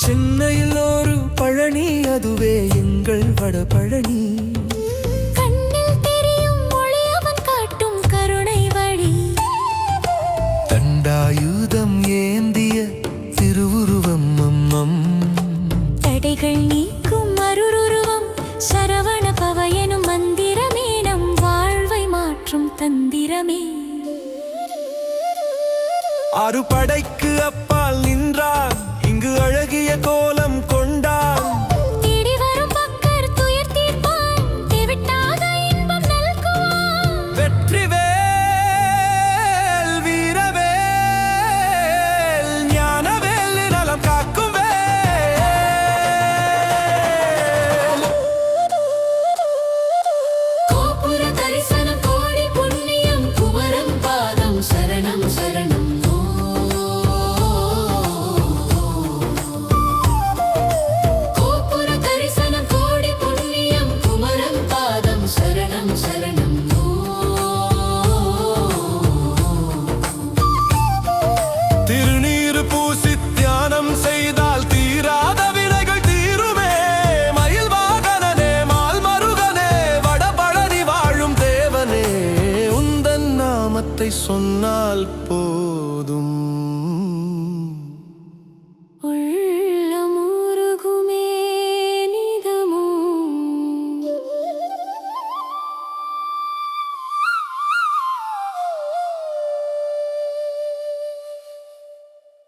சென்னையில் ஒரு பழனி, அதுவே எங்கள் வடபழனி. கண்ணில் தெரியும் ஒளி அவன் காட்டும் கருணை வழி. தண்டாயுதம் ஏந்திய திருவுருவம் அம்மம். தடைகள் நீக்கும் அருருருவம் சரவண பவ எனும் மந்திரமே நம் வாழ்வை மாற்றும் தந்திரமே. அறுபடைக்கு அப்பால் நின்றார், இங்கு அழகிய கோலம் கொண்டார். தேடி வரும் பக்கர் துயர் தீர்ப்பான், தேவிட்டாத இன்பம் நல்குவான். வெற்றிவேல் வீரவேல் ஞானவேல் நலம் காக்கும் வேல். கோபுர தரிசனம் கோடி புண்ணியம், குமரன் பாதம் சரணம் சரணம். கோபுர தரிசனம் கோடி புண்ணியம், குமரன் பாதம் சரணம் சரணம். திருநீறு பூசி தியானம் செய்தால் தீராத வினைகள் தீருமே. மயில் வாகனனே மால் மருகனே வடபழனி வாழும் தேவனே, உந்தன் நாமத்தை சொன்னால் போ